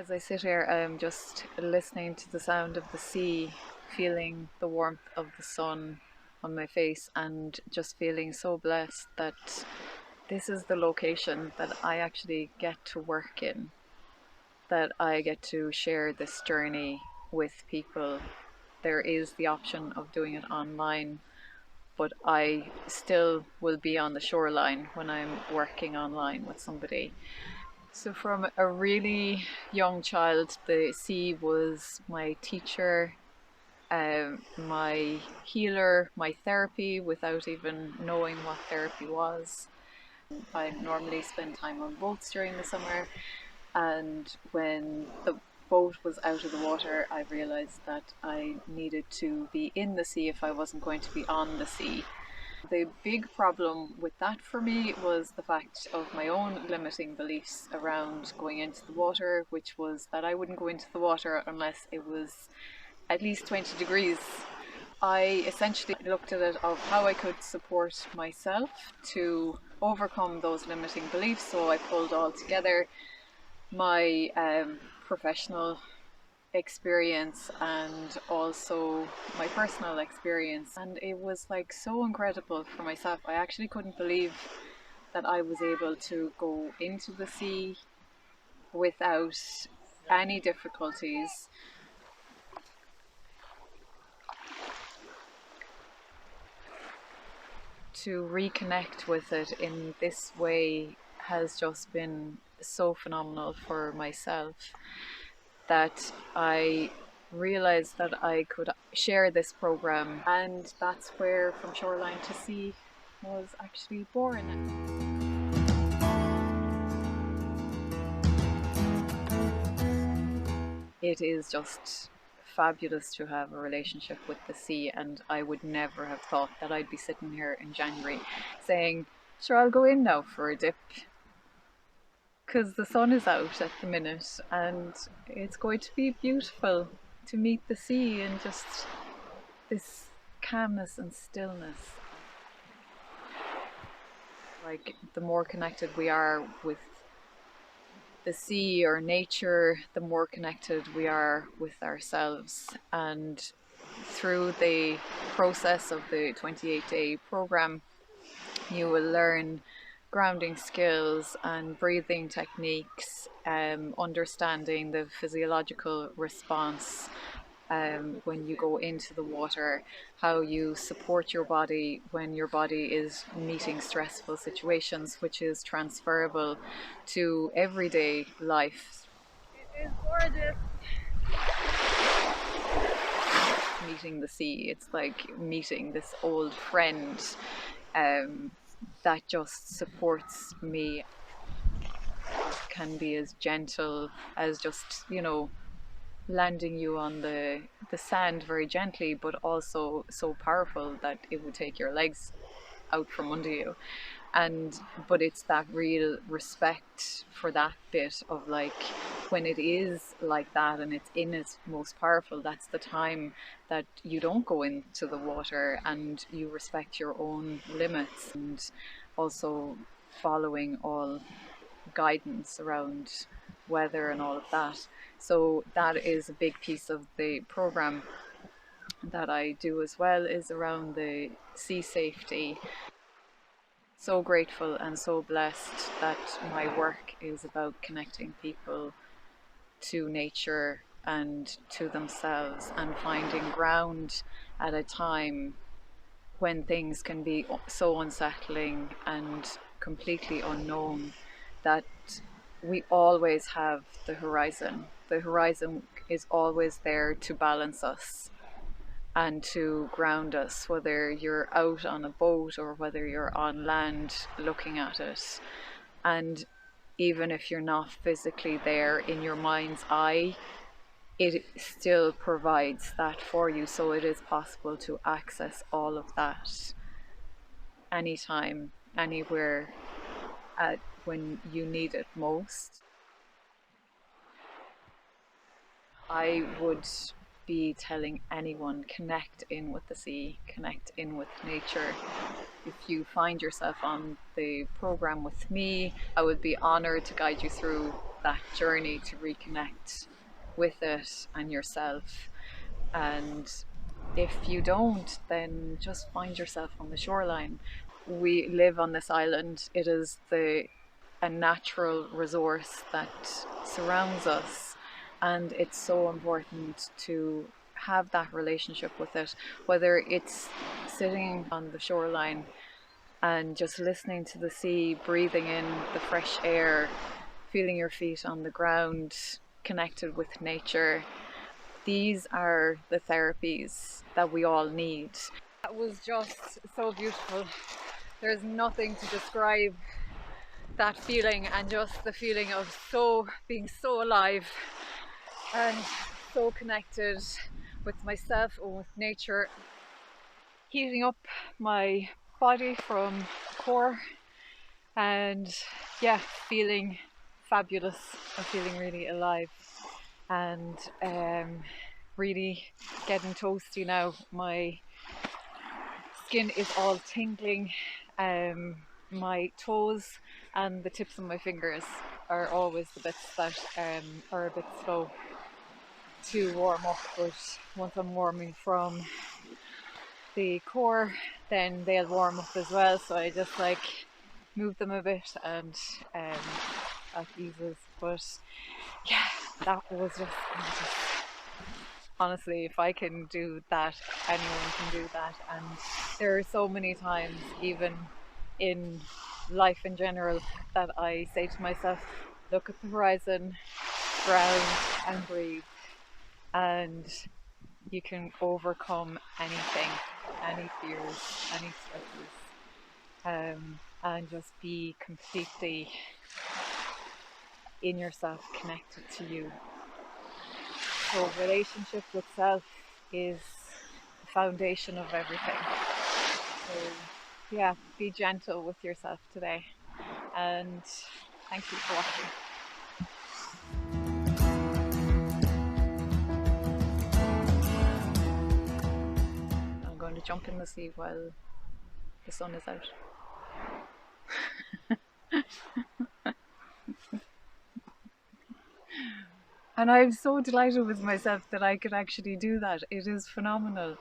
As I sit here, I'm just listening to the sound of the sea, feeling the warmth of the sun on my face, and just feeling so blessed that this is the location that I actually get to work in, that I get to share this journey with people. There is the option of doing it online, but I still will be on the shoreline when I'm working online with somebody. So, from a really young child, the sea was my teacher, my healer, my therapy without even knowing what therapy was. I normally spend time on boats during the summer, and when the boat was out of the water, I realized that I needed to be in the sea if I wasn't going to be on the sea. The big problem with that for me was the fact of my own limiting beliefs around going into the water, which was that I wouldn't go into the water unless it was at least 20 degrees. I essentially looked at it of how I could support myself to overcome those limiting beliefs. So I pulled all together my professional experience and also my personal experience, and it was like so incredible for myself. I actually couldn't believe that I was able to go into the sea without any difficulties. To reconnect with it in this way has just been so phenomenal for myself that I realized that I could share this program, and that's where From Shoreline to Sea was actually born. It is just fabulous to have a relationship with the sea, and I would never have thought that I'd be sitting here in January saying, sure, I'll go in now for a dip, because the sun is out at the minute and it's going to be beautiful to meet the sea and just this calmness and stillness. Like, the more connected we are with the sea or nature, the more connected we are with ourselves. And through the process of the 28-day program, you will learn grounding skills and breathing techniques, understanding the physiological response when you go into the water, how you support your body when your body is meeting stressful situations, which is transferable to everyday life. It is gorgeous. Meeting the sea, it's like meeting this old friend that just supports me. It can be as gentle as just, landing you on the sand very gently, but also so powerful that it would take your legs out from under you. But it's that real respect for that bit of, like, when it is like that and it's in its most powerful, that's the time that you don't go into the water and you respect your own limits, and also following all guidance around weather and all of that. So that is a big piece of the program that I do as well, is around the sea safety. So grateful and so blessed that my work is about connecting people to nature and to themselves, and finding ground at a time when things can be so unsettling and completely unknown, that we always have the horizon. The horizon is always there to balance us and to ground us, whether you're out on a boat or whether you're on land looking at it. And even if you're not physically there in your mind's eye, it still provides that for you. So it is possible to access all of that anytime, anywhere, when you need it most. I would be telling anyone, connect in with the sea, connect in with nature. If you find yourself on the program with me, I would be honored to guide you through that journey to reconnect with it and yourself. And if you don't, then just find yourself on the shoreline. We live on this island. It is a natural resource that surrounds us, and it's so important to have that relationship with it, whether it's sitting on the shoreline and just listening to the sea, breathing in the fresh air, feeling your feet on the ground, connected with nature. These are the therapies that we all need. That was just so beautiful. There's nothing to describe that feeling, and just the feeling of being so alive and so connected with myself and with nature, heating up my body from the core, and yeah, feeling fabulous. I'm feeling really alive, and really getting toasty now. My skin is all tingling. My toes and the tips of my fingers are always the bits that are a bit slow to warm up, but once I'm warming from the core, then they'll warm up as well. So I just like move them a bit, and that eases. But yeah, that was just gorgeous. Honestly, if I can do that, anyone can do that. And there are so many times, even in life in general, that I say to myself, look at the horizon, ground and breathe, and you can overcome anything, any fears, any stresses, and just be completely in yourself, connected to you. So relationship with self is the foundation of everything. So yeah, be gentle with yourself today, and thank you for watching. I'm going to jump in the sea while the sun is out. And I'm so delighted with myself that I could actually do that. It is phenomenal.